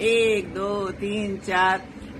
1 2 3 4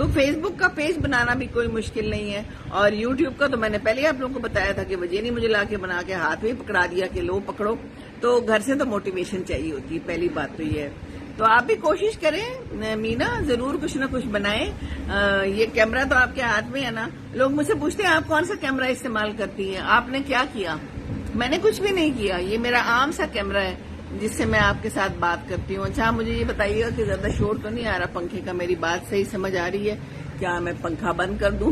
تو فیس بک کا پیج بنانا بھی کوئی مشکل نہیں ہے، اور یوٹیوب کا تو میں نے پہلے آپ لوگوں کو بتایا تھا کہ وجہ نہیں مجھے لا کے بنا کے ہاتھ میں پکڑا دیا کہ لو پکڑو، تو گھر سے تو موٹیویشن چاہیے ہوتی ہے، پہلی بات تو یہ ہے۔ تو آپ بھی کوشش کریں مینا، ضرور کچھ نہ کچھ بنائیں۔ یہ کیمرہ تو آپ کے ہاتھ میں ہے نا، لوگ مجھ سے پوچھتے ہیں آپ کون سا کیمرہ استعمال کرتی ہیں، آپ نے کیا کیا؟ میں نے کچھ بھی نہیں کیا، یہ میرا عام سا کیمرہ ہے جس سے میں آپ کے ساتھ بات کرتی ہوں۔ اچھا مجھے یہ بتائیے گا کہ زیادہ شور تو نہیں آ رہا پنکھے کا، میری بات صحیح سمجھ آ رہی ہے؟ کیا میں پنکھا بند کر دوں؟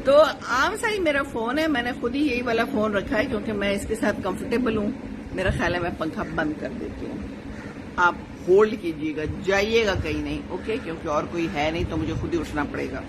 تو عام سا ہی میرا فون ہے، میں نے خود ہی یہی والا فون رکھا ہے کیونکہ میں اس کے ساتھ کمفرٹیبل ہوں۔ میرا خیال ہے میں پنکھا بند کر دیتی ہوں، آپ ہولڈ کیجیے گا، جائیے گا کہیں نہیں، اوکے؟ کیونکہ اور کوئی ہے نہیں تو مجھے خود ہی اٹھنا پڑے گا۔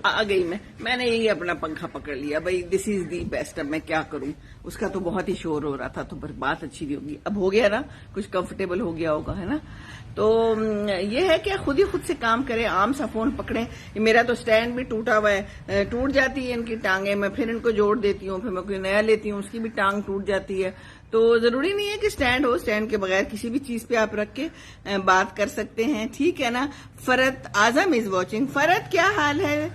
آ گئی میں نے یہی اپنا پنکھا پکڑ لیا بھائی، دس از دی بیسٹ۔ اب میں کیا کروں، اس کا تو بہت ہی شور ہو رہا تھا تو بات اچھی نہیں ہوگی، اب ہو گیا نا، کچھ کمفرٹیبل ہو گیا ہوگا، ہے نا؟ تو یہ ہے کہ خود ہی خود سے کام کریں، عام سا فون پکڑیں۔ میرا تو سٹینڈ بھی ٹوٹا ہوا ہے، ٹوٹ جاتی ہے ان کی ٹانگیں، میں پھر ان کو جوڑ دیتی ہوں، پھر میں کوئی نیا لیتی ہوں، اس کی بھی ٹانگ ٹوٹ جاتی ہے۔ تو ضروری نہیں ہے کہ سٹینڈ ہو، سٹینڈ کے بغیر کسی بھی چیز پہ آپ رکھ کے بات کر سکتے ہیں، ٹھیک ہے نا؟ فرت اعظم از واچنگ۔ فرت کیا حال ہے؟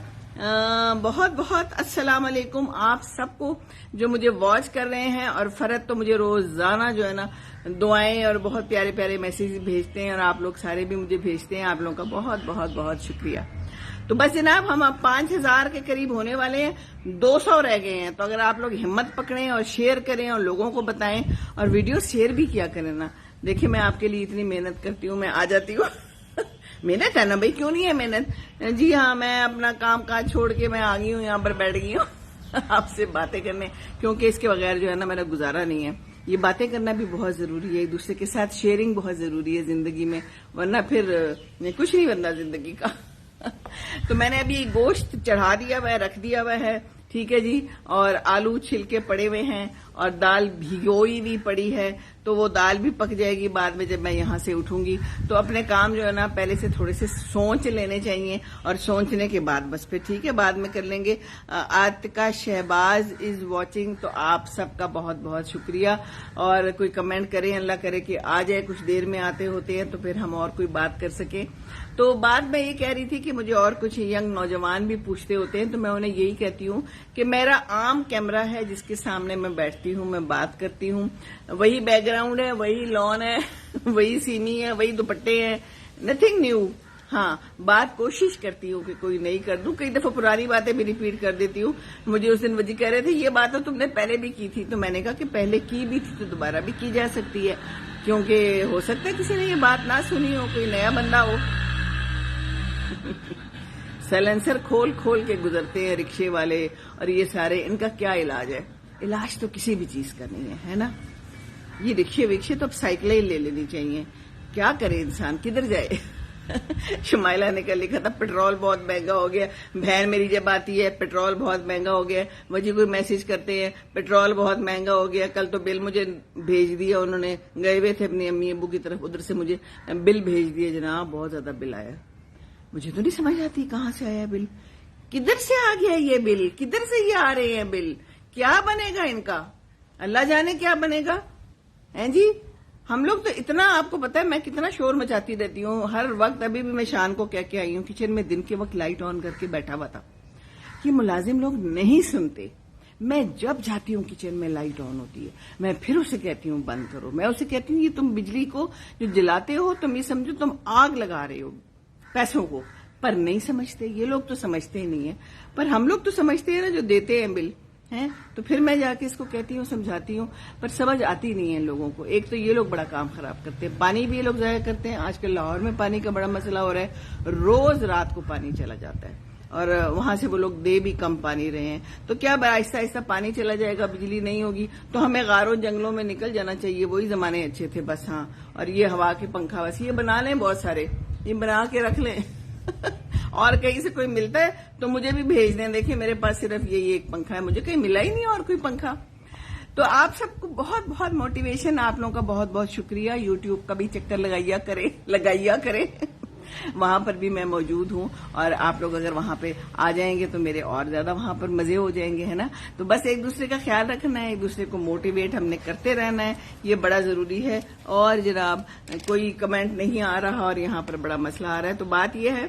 بہت بہت السلام علیکم آپ سب کو جو مجھے واچ کر رہے ہیں، اور فرت تو مجھے روزانہ جو ہے نا دعائیں اور بہت پیارے پیارے میسیج بھیجتے ہیں، اور آپ لوگ سارے بھی مجھے بھیجتے ہیں، آپ لوگوں کا بہت بہت بہت شکریہ۔ تو بس جناب ہم اب 5000 کے قریب ہونے والے ہیں، 200 رہ گئے ہیں، تو اگر آپ لوگ ہمت پکڑیں اور شیئر کریں اور لوگوں کو بتائیں، اور ویڈیو شیئر بھی کیا کریں نا۔ دیکھیں میں آپ کے لیے اتنی محنت کرتی ہوں، میں آ جاتی ہوں محنت ہے نا بھائی، کیوں نہیں ہے محنت؟ جی ہاں، میں اپنا کام کاج چھوڑ کے میں آ گئی ہوں، یہاں پر بیٹھ گئی ہوں آپ سے باتیں کرنے، کیونکہ اس کے بغیر جو ہے نا میرا گزارا نہیں ہے۔ یہ باتیں کرنا بھی بہت ضروری ہے، ایک دوسرے کے ساتھ شیئرنگ بہت ضروری ہے زندگی میں، ورنہ پھر کچھ نہیں بننا زندگی کا تو میں نے ابھی گوشت چڑھا دیا ہوا ہے، رکھ دیا ہوا ہے، ٹھیک ہے جی، اور آلو چھلکے پڑے ہوئے ہیں، اور دال بھگوئی بھی پڑی ہے، تو وہ دال بھی پک جائے گی بعد میں جب میں یہاں سے اٹھوں گی۔ تو اپنے کام جو ہے نا پہلے سے تھوڑے سے سوچ لینے چاہیے، اور سوچنے کے بعد بس پھر ٹھیک ہے بعد میں کر لیں گے۔ عاتقہ شہباز از واچنگ، تو آپ سب کا بہت بہت شکریہ، اور کوئی کمنٹ کریں، اللہ کرے کہ آ جائے، کچھ دیر میں آتے ہوتے ہیں تو پھر ہم اور کوئی بات کر سکیں۔ تو بات میں یہ کہہ رہی تھی کہ مجھے اور کچھ ینگ نوجوان بھی پوچھتے ہوتے ہیں، تو میں انہیں یہی کہتی ہوں کہ میرا عام کیمرہ ہے جس کے سامنے میں بیٹھتی ہوں، میں بات کرتی ہوں، وہی بیک گراؤنڈ ہے، وہی لان ہے، وہی سینی ہے، وہی دوپٹے ہیں، نتھنگ نیو۔ ہاں بات کوشش کرتی ہوں کہ کوئی نئی کر دوں، کئی دفعہ پرانی باتیں بھی ریپیٹ کر دیتی ہوں۔ مجھے اس دن وجی کہہ رہے تھے یہ بات تو تم نے پہلے بھی کی تھی، تو میں نے کہا کہ پہلے کی بھی تھی تو دوبارہ بھی کی جا سکتی ہے، کیونکہ ہو سکتا ہے کسی نے یہ بات نہ سنی ہو، کوئی نیا بندہ ہو سیلنسر کھول کھول کے گزرتے ہیں رکشے والے، اور یہ سارے، ان کا کیا علاج ہے؟ علاج تو کسی بھی چیز کا نہیں ہے نا؟ یہ رکشے تو اب سائیکلیں لے لینی چاہیے، کیا کرے انسان، کدھر جائے شمائلہ نے کل لکھا تھا پیٹرول بہت مہنگا ہو گیا، بہن میری جب آتی ہے پیٹرول بہت مہنگا ہو گیا، مجھے کوئی میسج کرتے ہیں پیٹرول بہت مہنگا ہو گیا، کل تو بل مجھے بھیج دیا انہوں نے، گئے ہوئے تھے اپنی امی ابو کی طرف، ادھر سے مجھے بل بھیج دیا، جناب بہت زیادہ بل آیا، مجھے تو نہیں سمجھ آتی کہاں سے آیا بل، کدھر سے آ گیا یہ بل، کدھر سے یہ آ رہے ہیں بل، کیا بنے گا ان کا، اللہ جانے کیا بنے گا، ہیں جی؟ ہم لوگ تو اتنا، آپ کو پتا ہے میں کتنا شور مچاتی رہتی ہوں ہر وقت، ابھی بھی میں شان کو کہہ کے آئی ہوں کچن میں دن کے وقت لائٹ آن کر کے بیٹھا ہوا تھا، کہ ملازم لوگ نہیں سنتے، میں جب جاتی ہوں کچن میں لائٹ آن ہوتی ہے، میں پھر اسے کہتی ہوں بند کرو، میں اسے کہتی ہوں یہ تم بجلی کو جو جلاتے ہو تم یہ سمجھو تم آگ لگا رہے ہو پیسوں کو، پر نہیں سمجھتے یہ لوگ، تو سمجھتے ہی نہیں ہیں، پر ہم لوگ تو سمجھتے ہیں نا جو دیتے ہیں بل ہیں، تو پھر میں جا کے اس کو کہتی ہوں، سمجھاتی ہوں، پر سمجھ آتی نہیں ہے لوگوں کو۔ ایک تو یہ لوگ بڑا کام خراب کرتے ہیں، پانی بھی یہ لوگ ضائع کرتے ہیں، آج کل لاہور میں پانی کا بڑا مسئلہ ہو رہا ہے، روز رات کو پانی چلا جاتا ہے، اور وہاں سے وہ لوگ دے بھی کم پانی رہے ہیں، تو کیا آہستہ آہستہ پانی چلا جائے گا، بجلی نہیں ہوگی، تو ہمیں غاروں جنگلوں میں نکل جانا چاہیے، وہی زمانے اچھے تھے بس۔ ہاں، اور یہ ہوا کے پنکھا بس یہ بنا لیں، بہت سارے یہ بنا کے رکھ لیں اور کہیں سے کوئی ملتا ہے تو مجھے بھی بھیج دیں، دیکھیں میرے پاس صرف یہی ایک پنکھا ہے، مجھے کہیں ملا ہی نہیں اور کوئی پنکھا۔ تو آپ سب کو بہت بہت موٹیویشن، آپ لوگوں کا بہت بہت شکریہ، یوٹیوب کا بھی چکر لگایا کریں وہاں پر بھی میں موجود ہوں، اور آپ لوگ اگر وہاں پہ آ جائیں گے تو میرے اور زیادہ وہاں پر مزے ہو جائیں گے، ہے نا. تو بس ایک دوسرے کا خیال رکھنا ہے، ایک دوسرے کو موٹیویٹ ہم نے کرتے رہنا ہے، یہ بڑا ضروری ہے. اور جناب کوئی کمنٹ نہیں آ رہا اور یہاں پر بڑا مسئلہ آ رہا ہے، تو بات یہ ہے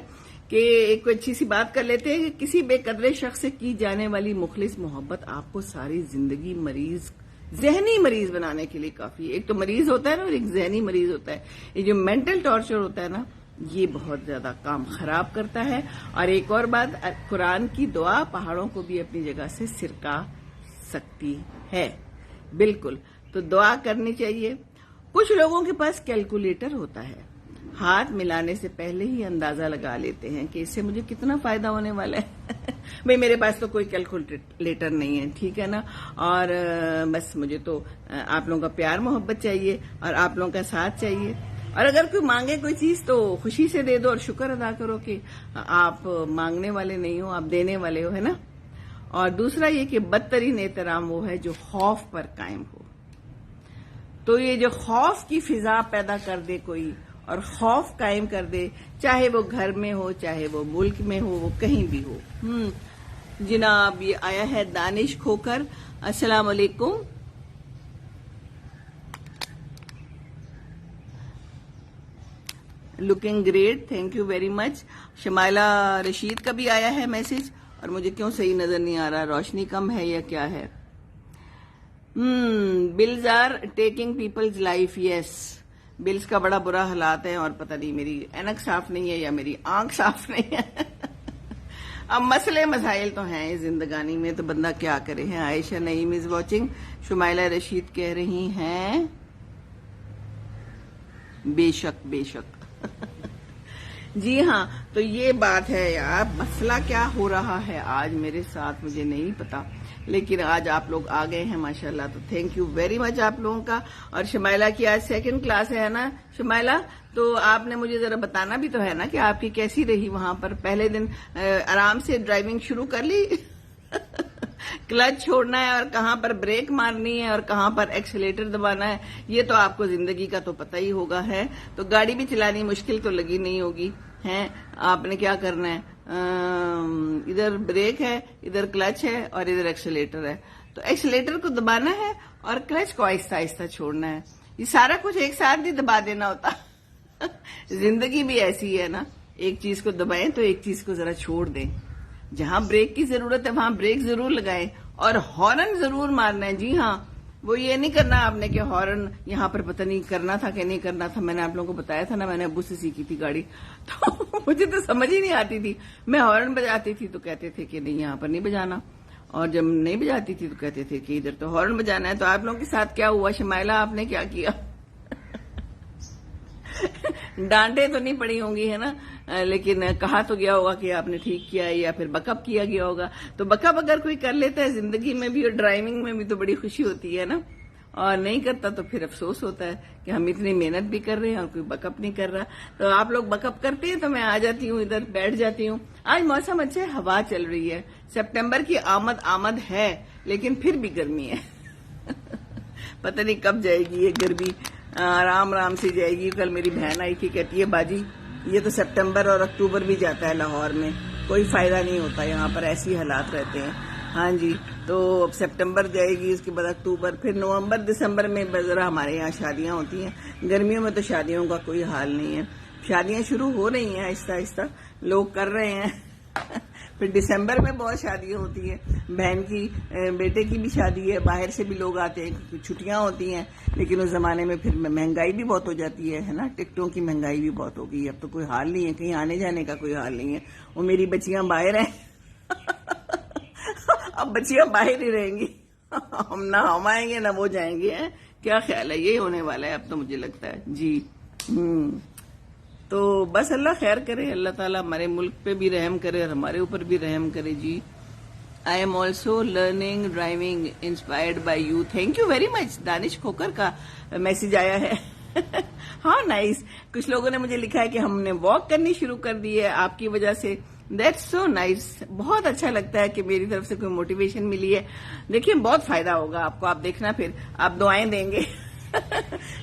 کہ ایک اچھی سی بات کر لیتے ہیں کہ کسی بے قدرے شخص سے کی جانے والی مخلص محبت آپ کو ساری زندگی ذہنی مریض بنانے کے لیے کافی ہے. ایک تو مریض ہوتا ہے نا، اور ایک ذہنی مریض ہوتا ہے. یہ جو مینٹل ٹارچر ہوتا ہے نا، یہ بہت زیادہ کام خراب کرتا ہے. اور ایک اور بات، قرآن کی دعا پہاڑوں کو بھی اپنی جگہ سے سرکا سکتی ہے. بالکل. تو دعا کرنی چاہیے. کچھ لوگوں کے پاس کیلکولیٹر ہوتا ہے، ہاتھ ملانے سے پہلے ہی اندازہ لگا لیتے ہیں کہ اس سے مجھے کتنا فائدہ ہونے والا ہے. بھئی میرے پاس تو کوئی کیلکولیٹر نہیں ہے، ٹھیک ہے نا. اور بس مجھے تو آپ لوگوں کا پیار محبت چاہیے اور آپ لوگوں کا ساتھ چاہیے. اور اگر کوئی مانگے کوئی چیز تو خوشی سے دے دو اور شکر ادا کرو کہ آپ مانگنے والے نہیں ہو، آپ دینے والے ہو، ہے نا. اور دوسرا یہ کہ بدترین احترام وہ ہے جو خوف پر قائم ہو. تو یہ جو خوف کی فضا پیدا کر دے کوئی اور خوف قائم کر دے، چاہے وہ گھر میں ہو، چاہے وہ ملک میں ہو، وہ کہیں بھی ہو. جناب یہ آیا ہے دانش کھوکر. السلام علیکم. Looking great, thank you very مچ. شمائلہ رشید کا بھی آیا ہے میسج، اور مجھے کیوں صحیح نظر نہیں آ رہا، روشنی کم ہے یا کیا ہے. Bills are taking people's life. Yes, bills کا بڑا برا حالات ہے، اور پتہ نہیں میری اینک صاف نہیں ہے یا میری آنکھ صاف نہیں ہے. اب مسئلے مسائل تو ہیں زندگانی میں، تو بندہ کیا کرے. ہیں عائشہ نعیم از واچنگ. شمائلہ رشید کہہ رہی ہیں بے شک بے شک. جی ہاں، تو یہ بات ہے یار. مسئلہ کیا ہو رہا ہے آج میرے ساتھ مجھے نہیں پتا، لیکن آج آپ لوگ آ گئے ہیں ماشاءاللہ، تو تھینک یو ویری مچ آپ لوگوں کا. اور شمائلہ کی آج سیکنڈ کلاس ہے نا شمائلہ، تو آپ نے مجھے ذرا بتانا بھی تو ہے نا کہ آپ کی کیسی رہی وہاں پر. پہلے دن آرام سے ڈرائیونگ شروع کر لی، کلچ چھوڑنا ہے اور کہاں پر بریک مارنی ہے اور کہاں پر ایکسیلیٹر دبانا ہے، یہ تو آپ کو زندگی کا تو پتہ ہی ہوگا. ہے تو گاڑی بھی چلانی مشکل تو لگی نہیں ہوگی. ہیں آپ نے کیا کرنا ہے، ادھر بریک ہے، ادھر کلچ ہے اور ادھر ایکسیلیٹر ہے. تو ایکسیلیٹر کو دبانا ہے اور کلچ کو آہستہ آہستہ چھوڑنا ہے. یہ سارا کچھ ایک ساتھ نہیں دبا دینا ہوتا. زندگی بھی ایسی ہے نا، ایک چیز کو دبائیں تو ایک چیز کو ذرا چھوڑ دیں. جہاں بریک کی ضرورت ہے وہاں بریک ضرور لگائیں اور ہارن ضرور مارنا ہے. جی ہاں، وہ یہ نہیں کرنا آپ نے کہ ہارن یہاں پر پتہ نہیں کرنا تھا کہ نہیں کرنا تھا. میں نے آپ لوگوں کو بتایا تھا نا، میں نے ابو سے سیکھی تھی گاڑی، تو مجھے تو سمجھ ہی نہیں آتی تھی. میں ہارن بجاتی تھی تو کہتے تھے کہ نہیں یہاں پر نہیں بجانا، اور جب نہیں بجاتی تھی تو کہتے تھے کہ ادھر تو ہارن بجانا ہے. تو آپ لوگوں کے ساتھ کیا ہوا شمائلہ، آپ نے کیا کیا؟ ڈانٹے تو نہیں پڑی ہوں گی ہے نا، لیکن کہا تو گیا ہوگا کہ آپ نے ٹھیک کیا ہے یا پھر بک اپ کیا گیا ہوگا. تو بک اپ اگر کوئی کر لیتا ہے زندگی میں بھی اور ڈرائیونگ میں بھی تو بڑی خوشی ہوتی ہے نا، اور نہیں کرتا تو پھر افسوس ہوتا ہے کہ ہم اتنی محنت بھی کر رہے ہیں اور کوئی بک اپ نہیں کر رہا. تو آپ لوگ بک اپ کرتے ہیں تو میں آ جاتی ہوں ادھر بیٹھ جاتی ہوں. آج موسم اچھا ہے، ہوا چل رہی ہے، سپٹمبر کی آمد ہے، لیکن پھر بھی گرمی ہے. پتہ نہیں کب جائے گی یہ گرمی، آرام سے جائے گی. کل میری بہن آئی تھی، کہتی ہے باجی یہ تو سپٹمبر اور اکتوبر بھی جاتا ہے لاہور میں، کوئی فائدہ نہیں ہوتا یہاں پر، ایسی حالات رہتے ہیں. ہاں جی، تو اب سپٹمبر جائے گی، اس کے بعد اکتوبر، پھر نومبر دسمبر میں ذرا ہمارے یہاں شادیاں ہوتی ہیں. گرمیوں میں تو شادیوں کا کوئی حال نہیں ہے. شادیاں شروع ہو رہی ہیں آہستہ آہستہ، لوگ کر رہے ہیں. پھر دسمبر میں بہت شادیاں ہوتی ہیں، بہن کی بیٹے کی بھی شادی ہے، باہر سے بھی لوگ آتے ہیں کیونکہ چھٹیاں ہوتی ہیں. لیکن اس زمانے میں پھر مہنگائی بھی بہت ہو جاتی ہے نا، ٹکٹوں کی مہنگائی بھی بہت ہو گئی. اب تو کوئی حال نہیں ہے، کہیں آنے جانے کا کوئی حال نہیں ہے. وہ میری بچیاں باہر ہیں. اب بچیاں باہر ہی رہیں گی، نہ ہم آئیں گے نہ وہ جائیں گے. کیا خیال ہے، یہی ہونے والا ہے اب تو مجھے لگتا ہے. جی تو بس اللہ خیر کرے، اللہ تعالیٰ ہمارے ملک پہ بھی رحم کرے اور ہمارے اوپر بھی رحم کرے. جی I am also learning driving inspired by you. Thank you very much. Danish Khokhar کا میسج آیا ہے. ہاں نائس. کچھ لوگوں نے مجھے لکھا ہے کہ ہم نے واک کرنی شروع کر دی ہے آپ کی وجہ سے. That's so nice. بہت اچھا لگتا ہے کہ میری طرف سے کوئی موٹیویشن ملی ہے. دیکھیے بہت فائدہ ہوگا آپ کو، آپ دیکھنا، پھر آپ دعائیں دیں گے.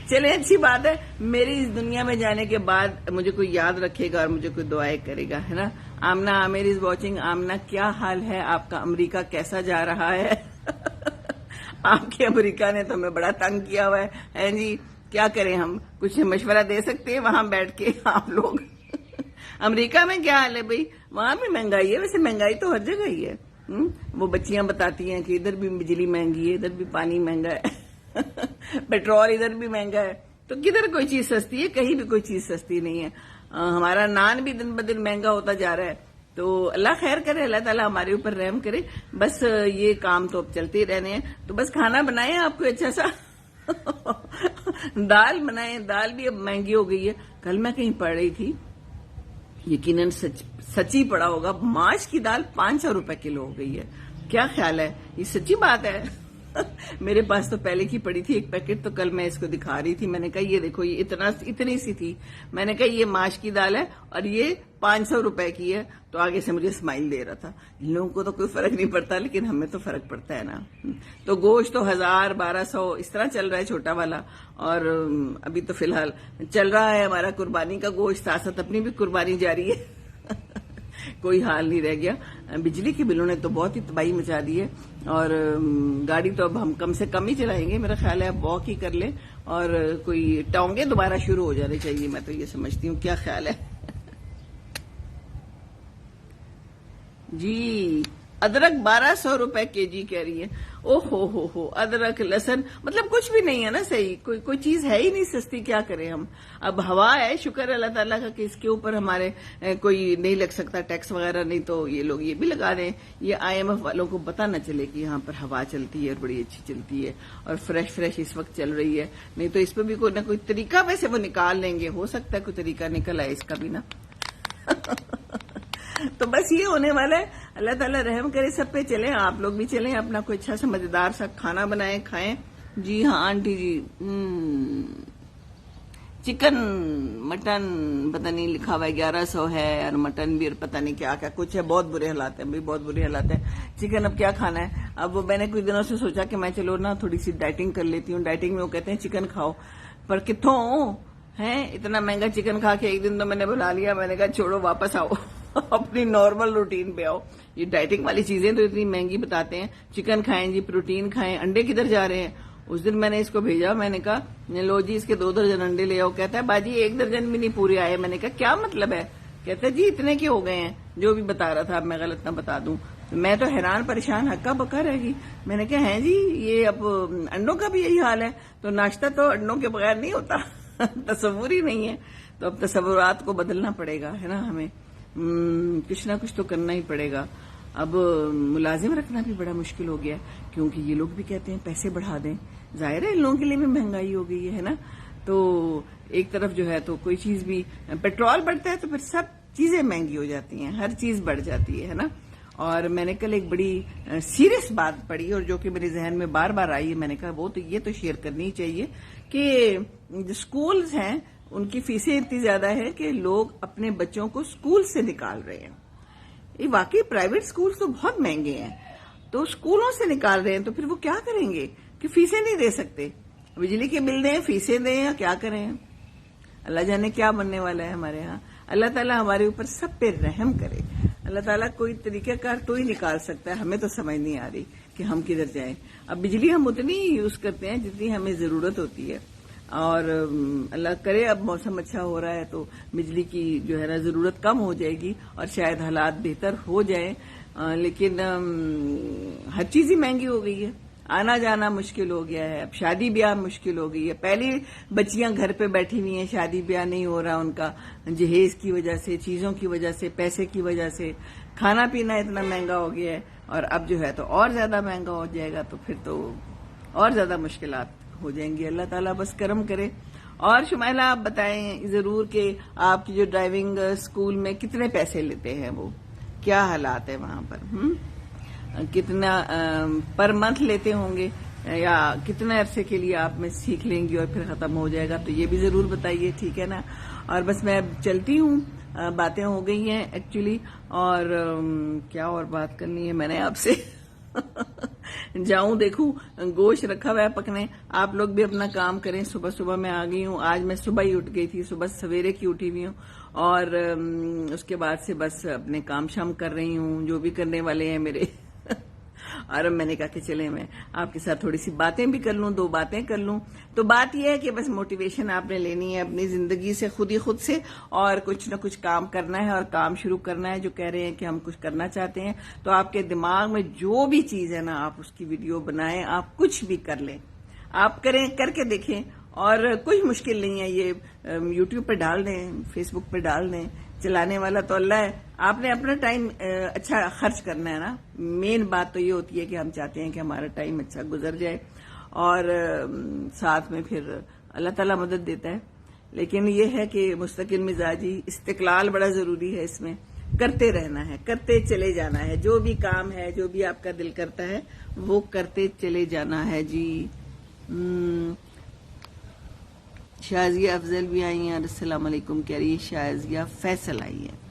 چلے اچھی بات ہے، میری اس دنیا میں جانے کے بعد مجھے کوئی یاد رکھے گا اور مجھے کوئی دعائیں کرے گا، ہے نا. آمنہ عامر از واچنگ. آمنہ کیا حال ہے آپ کا؟ امریکہ کیسا جا رہا ہے؟ آپ کے امریکہ نے تو ہمیں بڑا تنگ کیا ہوا ہے جی. کیا کریں ہم؟ کچھ مشورہ دے سکتے ہیں وہاں بیٹھ کے آپ لوگ؟ امریکہ میں کیا حال ہے بھائی؟ وہاں بھی مہنگائی ہے، ویسے مہنگائی تو ہر جگہ ہی ہے. وہ بچیاں بتاتی ہیں کہ ادھر بھی بجلی مہنگی ہے، ادھر بھی پانی مہنگا ہے، پیٹرول ادھر بھی مہنگا ہے. تو کدھر کوئی چیز سستی ہے؟ کہیں بھی کوئی چیز سستی نہیں ہے. ہمارا نان بھی دن بدن مہنگا ہوتا جا رہا ہے. تو اللہ خیر کرے، اللہ تعالیٰ ہمارے اوپر رحم کرے. بس یہ کام تو اب چلتے ہی رہنے ہیں. تو بس کھانا بنائیں آپ کو اچھا سا. دال بنائیں. دال بھی اب مہنگی ہو گئی ہے. کل میں کہیں پڑھ رہی تھی، یقیناً سچی پڑا ہوگا، ماش کی دال 500 روپے کلو ہو گئی ہے. کیا خیال ہے؟ یہ سچی بات ہے. میرے پاس تو پہلے کی پڑی تھی ایک پیکٹ، تو کل میں اس کو دکھا رہی تھی. میں نے کہا یہ دیکھو، یہ اتنی سی تھی. میں نے کہا یہ ماش کی دال ہے اور یہ 500 روپے کی ہے. تو آگے سے مجھے اسمائل دے رہا تھا. ان لوگوں کو تو کوئی فرق نہیں پڑتا، لیکن ہمیں تو فرق پڑتا ہے نا. تو گوشت تو 1000 1200 اس طرح چل رہا ہے چھوٹا والا. اور ابھی تو فی الحال چل رہا ہے ہمارا قربانی کا گوشت، ساتھ ساتھ اپنی بھی قربانی جاری ہے. کوئی حال نہیں رہ گیا. بجلی کے بلوں نے تو بہت ہی تباہی مچا دی ہے. اور گاڑی تو اب ہم کم سے کم ہی چلائیں گے. میرا خیال ہے اب واک ہی کر لیں، اور کوئی ٹانگیں دوبارہ شروع ہو جانے چاہیے. میں تو یہ سمجھتی ہوں. کیا خیال ہے جی؟ ادرک 1200 روپے کے جی کہہ رہی ہے. او ہو ادرک لہسن مطلب کچھ بھی نہیں ہے نا صحیح. کوئی چیز ہے ہی نہیں سستی. کیا کریں ہم؟ اب ہوا ہے، شکر ہے اللہ تعالیٰ کا کہ اس کے اوپر ہمارے کوئی نہیں لگ سکتا ٹیکس وغیرہ. نہیں تو یہ لوگ یہ بھی لگا دیں. یہ IMF والوں کو پتہ نہ چلے کہ یہاں پر ہوا چلتی ہے اور بڑی اچھی چلتی ہے اور فریش اس وقت چل رہی ہے. نہیں تو اس پہ بھی کوئی نہ کوئی طریقہ ویسے وہ نکال لیں گے. ہو سکتا ہے کوئی طریقہ نکل آئے اس کا بھی نا. تو بس یہ ہونے والا ہے. اللہ تعالیٰ رحم کرے سب پہ. چلیں آپ لوگ بھی چلیں، اپنا کوئی اچھا سا مزیدار سا کھانا بنائیں، کھائیں. جی ہاں آنٹی جی. چکن مٹن پتہ نہیں لکھا ہوا ہے 1100 ہے، اور مٹن بھی پتہ نہیں کیا کچھ ہے. بہت برے حالات ہیں بھائی، بہت برے حالات ہیں. چکن اب کیا کھانا ہے؟ اب میں نے کچھ دنوں سے سوچا کہ میں چلو نا تھوڑی سی ڈائٹنگ کر لیتی ہوں. ڈائٹنگ میں وہ کہتے ہیں چکن کھاؤ، پر کتوں ہیں اتنا مہنگا چکن کھا کے. ایک دن تو میں نے بلا لیا، میں نے کہا چھوڑو واپس آؤ اپنی نارمل روٹین پہ آؤ. یہ ڈائٹنگ والی چیزیں تو اتنی مہنگی بتاتے ہیں. چکن کھائیں جی، پروٹین کھائیں. انڈے کدھر جا رہے ہیں؟ اس دن میں نے اس کو بھیجا، میں نے کہا لو جی اس کے 2 درجن انڈے لے آؤ. کہتا ہے باجی 1 درجن بھی نہیں پورے آئے. میں نے کہا کیا مطلب ہے؟ کہتا ہے جی اتنے کے ہو گئے ہیں. جو بھی بتا رہا تھا، اب میں غلط نہ بتا دوں. میں تو حیران پریشان ہکا بکا رہ گئی. میں نے کہا ہیں جی یہ اب انڈوں کا بھی یہی حال ہے؟ تو ناشتہ تو انڈوں کے بغیر نہیں ہوتا. تصور ہی نہیں ہے. تو اب تصورات کو بدلنا پڑے گا، ہے نا. ہمیں کچھ نہ کچھ تو کرنا ہی پڑے گا. اب ملازم رکھنا بھی بڑا مشکل ہو گیا، کیونکہ یہ لوگ بھی کہتے ہیں پیسے بڑھا دیں. ظاہر ہے ان لوگوں کے لیے بھی مہنگائی ہو گئی ہے نا. تو ایک طرف جو ہے تو کوئی چیز بھی، پیٹرول بڑھتا ہے تو پھر سب چیزیں مہنگی ہو جاتی ہیں، ہر چیز بڑھ جاتی ہے نا. اور میں نے کل ایک بڑی سیریس بات پڑھی، اور جو کہ میرے ذہن میں بار بار آئی ہے. میں نے کہا وہ تو یہ تو شیئر کرنی چاہیے کہ جو اسکولز ہیں ان کی فیسیں اتنی زیادہ ہے کہ لوگ اپنے بچوں کو اسکول سے نکال رہے ہیں. یہ واقعی پرائیویٹ اسکولز تو بہت مہنگے ہیں، تو اسکولوں سے نکال رہے ہیں. تو پھر وہ کیا کریں گے کہ فیسیں نہیں دے سکتے؟ بجلی کے بل دیں، فیسیں دیں، یا کیا کریں؟ اللہ جانے کیا بننے والا ہے ہمارے ہاں. اللہ تعالیٰ ہمارے اوپر سب پہ رحم کرے. اللہ تعالیٰ کوئی طریقہ کار تو ہی نکال سکتا ہے. ہمیں تو سمجھ نہیں آ رہی کہ ہم کدھر جائیں. اب بجلی ہم اتنی یوز کرتے ہیں جتنی ہمیں ضرورت ہوتی ہے. اور اللہ کرے اب موسم اچھا ہو رہا ہے تو بجلی کی جو ہے نا ضرورت کم ہو جائے گی اور شاید حالات بہتر ہو جائیں. لیکن ہر چیز ہی مہنگی ہو گئی ہے. آنا جانا مشکل ہو گیا ہے. اب شادی بیاہ مشکل ہو گئی ہے. پہلی بچیاں گھر پہ بیٹھی ہوئی ہیں، شادی بیاہ نہیں ہو رہا ان کا، جہیز کی وجہ سے، چیزوں کی وجہ سے، پیسے کی وجہ سے. کھانا پینا اتنا مہنگا ہو گیا ہے، اور اب جو ہے تو اور زیادہ مہنگا ہو جائے گا. تو پھر تو اور زیادہ مشکلات ہو جائیں گی. اللہ تعالیٰ بس کرم کرے. اور شمائلہ آپ بتائیں ضرور کہ آپ کی جو ڈرائیونگ اسکول میں کتنے پیسے لیتے ہیں، وہ کیا حالات ہے وہاں پر؟ کتنا پر منتھ لیتے ہوں گے، یا کتنے عرصے کے لیے آپ میں سیکھ لیں گی اور پھر ختم ہو جائے گا؟ تو یہ بھی ضرور بتائیے، ٹھیک ہے نا. اور بس میں اب چلتی ہوں، باتیں ہو گئی ہیں ایکچولی. اور کیا اور بات کرنی ہے میں نے آپ سے؟ جاؤں دیکھوں گوشت رکھا ہوا ہے پکنے. آپ لوگ بھی اپنا کام کریں. صبح صبح میں آ گئی ہوں. آج میں صبح ہی اٹھ گئی تھی, صبح سویرے کی اٹھی ہوئی ہوں, اور اس کے بعد سے بس اپنے کام شام کر رہی ہوں جو بھی کرنے والے ہیں میرے. اور اب میں نے کہا کہ چلیں میں آپ کے ساتھ تھوڑی سی باتیں بھی کر لوں, 2 باتیں کر لوں. تو بات یہ ہے کہ بس موٹیویشن آپ نے لینی ہے اپنی زندگی سے, خود سے, اور کچھ نہ کچھ کام کرنا ہے اور کام شروع کرنا ہے. جو کہہ رہے ہیں کہ ہم کچھ کرنا چاہتے ہیں تو آپ کے دماغ میں جو بھی چیز ہے نا, آپ اس کی ویڈیو بنائیں, آپ کچھ بھی کر لیں, آپ کریں, کر کے دیکھیں. اور کوئی مشکل نہیں ہے, یہ یوٹیوب پہ ڈال دیں, فیس بک پہ ڈال دیں, چلانے والا تو اللہ ہے. آپ نے اپنا ٹائم اچھا خرچ کرنا ہے نا. مین بات تو یہ ہوتی ہے کہ ہم چاہتے ہیں کہ ہمارا ٹائم اچھا گزر جائے, اور ساتھ میں پھر اللہ تعالیٰ مدد دیتا ہے. لیکن یہ ہے کہ مستقل مزاجی استقلال بڑا ضروری ہے. اس میں کرتے رہنا ہے, کرتے چلے جانا ہے. جو بھی کام ہے, جو بھی آپ کا دل کرتا ہے وہ کرتے چلے جانا ہے. جی شازیہ افضل بھی آئی ہیں, اور السلام علیکم کہہ رہی ہے. شازیہ فیصل آئی ہے.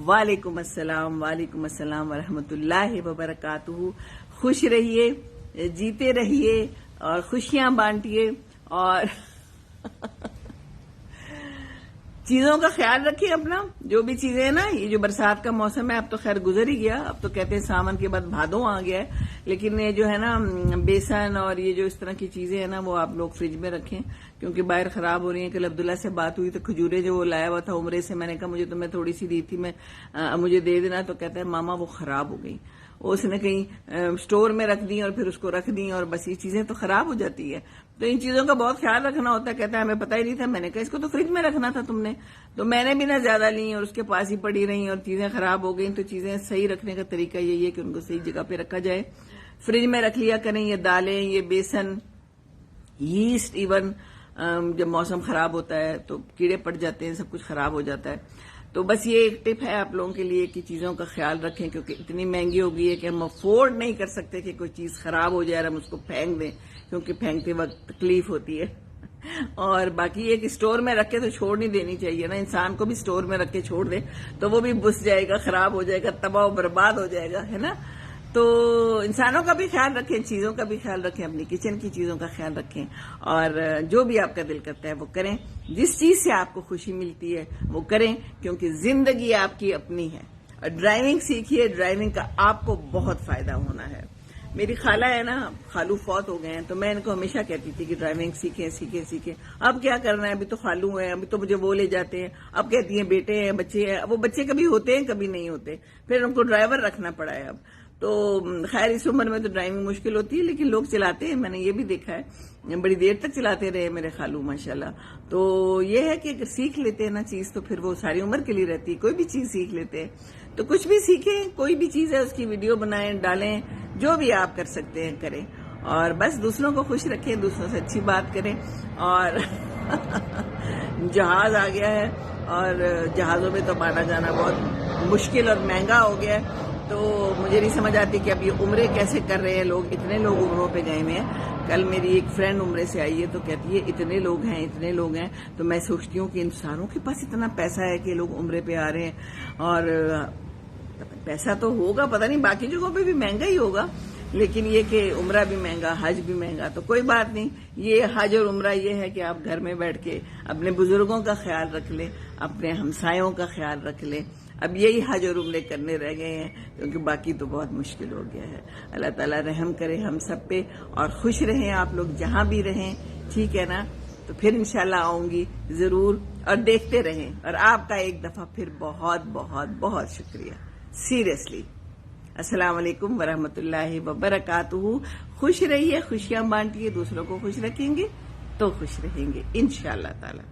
وعلیکم السلام, وعلیکم السلام ورحمۃ اللہ وبرکاتہ. خوش رہیے, جیتے رہیے, اور خوشیاں بانٹیے, اور چیزوں کا خیال رکھیے اپنا. جو بھی چیزیں ہیں نا, یہ جو برسات کا موسم ہے اب تو خیر گزر ہی گیا, اب تو کہتے ہیں ساون کے بعد بھادو آ گیا ہے. لیکن یہ جو ہے نا بیسن اور یہ جو اس طرح کی چیزیں ہیں نا, وہ آپ لوگ فریج میں رکھیں, کیونکہ باہر خراب ہو رہی ہیں. کل عبداللہ سے بات ہوئی تو کھجورے جو وہ لایا ہوا تھا عمرے سے, میں نے کہا مجھے تو میں تھوڑی سی دی تھی, میں مجھے دے دینا. تو کہتا ہے ماما وہ خراب ہو گئی, اس نے کہیں اسٹور میں رکھ دی اور پھر اس کو رکھ دی, اور بس یہ چیزیں تو خراب ہو جاتی ہے. تو ان چیزوں کا بہت خیال رکھنا ہوتا ہے. کہتا ہے ہمیں پتہ ہی نہیں تھا. میں نے کہا اس کو تو فریج میں رکھنا تھا تم نے. تو میں نے بھی نہ زیادہ لی اور اس کے پاس ہی پڑی رہی اور چیزیں خراب ہو گئیں. تو چیزیں صحیح رکھنے کا طریقہ یہی ہے کہ ان کو صحیح جگہ پہ رکھا جائے, فریج میں رکھ لیا کریں. یہ دالیں, یہ بیسن, یسٹ, ایون جب موسم خراب ہوتا ہے تو کیڑے پڑ جاتے ہیں, سب کچھ خراب ہو جاتا ہے. تو بس یہ ایک ٹپ ہے آپ لوگوں کے لیے کہ چیزوں کا خیال رکھیں, کیونکہ اتنی مہنگی ہو گئی ہے کہ ہم افورڈ نہیں کر سکتے کہ کوئی چیز خراب ہو جائے اور ہم اس کو پھینک دیں, کیونکہ پھینکتے وقت تکلیف ہوتی ہے. اور باقی یہ کہ اسٹور میں رکھ کے تو چھوڑ نہیں دینی چاہیے نا. انسان کو بھی اسٹور میں رکھ کے چھوڑ دے تو وہ بھی بس جائے گا, خراب ہو جائے گا, تباہ و برباد ہو جائے گا, ہے نا. تو انسانوں کا بھی خیال رکھیں, چیزوں کا بھی خیال رکھیں, اپنی کچن کی چیزوں کا خیال رکھیں, اور جو بھی آپ کا دل کرتا ہے وہ کریں. جس چیز سے آپ کو خوشی ملتی ہے وہ کریں, کیونکہ زندگی آپ کی اپنی ہے. اور ڈرائیونگ سیکھیے, ڈرائیونگ کا آپ کو بہت فائدہ ہونا ہے. میری خالہ ہے نا, خالو فوت ہو گئے ہیں, تو میں ان کو ہمیشہ کہتی تھی کہ ڈرائیونگ سیکھیں سیکھیں سیکھیں. اب کیا کرنا ہے, ابھی تو خالو ہیں, ابھی تو مجھے وہ لے جاتے ہیں. اب کہتی ہیں بیٹے ہیں, بچے ہیں. وہ بچے کبھی ہوتے ہیں کبھی نہیں ہوتے, پھر ان کو ڈرائیور رکھنا پڑا ہے اب. تو خیر اس عمر میں تو ڈرائیونگ مشکل ہوتی ہے, لیکن لوگ چلاتے ہیں. میں نے یہ بھی دیکھا ہے, بڑی دیر تک چلاتے رہے میرے خالو ماشاءاللہ. تو یہ ہے کہ اگر سیکھ لیتے ہیں نا چیز تو پھر وہ ساری عمر کے لیے رہتی ہے. کوئی بھی چیز سیکھ لیتے ہیں تو کچھ بھی سیکھیں, کوئی بھی چیز ہے اس کی ویڈیو بنائیں, ڈالیں, جو بھی آپ کر سکتے ہیں کریں. اور بس دوسروں کو خوش رکھیں, دوسروں سے اچھی بات کریں. اور جہاز آ گیا ہے, اور جہازوں میں تو آنا جانا بہت مشکل اور مہنگا ہو گیا ہے. تو مجھے نہیں سمجھ آتی کہ اب یہ عمرے کیسے کر رہے ہیں لوگ. اتنے لوگ عمروں پہ گئے ہوئے ہیں. کل میری ایک فرینڈ عمرے سے آئی ہے تو کہتی ہے اتنے لوگ ہیں, اتنے لوگ ہیں. تو میں سوچتی ہوں کہ انسانوں کے پاس اتنا پیسہ ہے کہ لوگ عمرے پہ آ رہے ہیں. اور پیسہ تو ہوگا, پتہ نہیں باقی جگہوں پہ بھی مہنگا ہی ہوگا, لیکن یہ کہ عمرہ بھی مہنگا, حج بھی مہنگا. تو کوئی بات نہیں, یہ حج اور عمرہ یہ ہے کہ آپ گھر میں بیٹھ کے اپنے بزرگوں کا خیال رکھ لیں, اپنے ہمسایوں کا خیال رکھ لیں. اب یہی حج اور عمرے کرنے رہ گئے ہیں, کیونکہ باقی تو بہت مشکل ہو گیا ہے. اللہ تعالیٰ رحم کرے ہم سب پہ, اور خوش رہیں آپ لوگ جہاں بھی رہیں, ٹھیک ہے نا. تو پھر انشاءاللہ آؤں گی ضرور, اور دیکھتے رہیں. اور آپ کا ایک دفعہ پھر بہت بہت بہت شکریہ, سیریسلی. السلام علیکم ورحمۃ اللہ وبرکاتہ. خوش رہیے, خوشیاں بانٹیے, دوسروں کو خوش رکھیں گے تو خوش رہیں گے انشاءاللہ تعالی.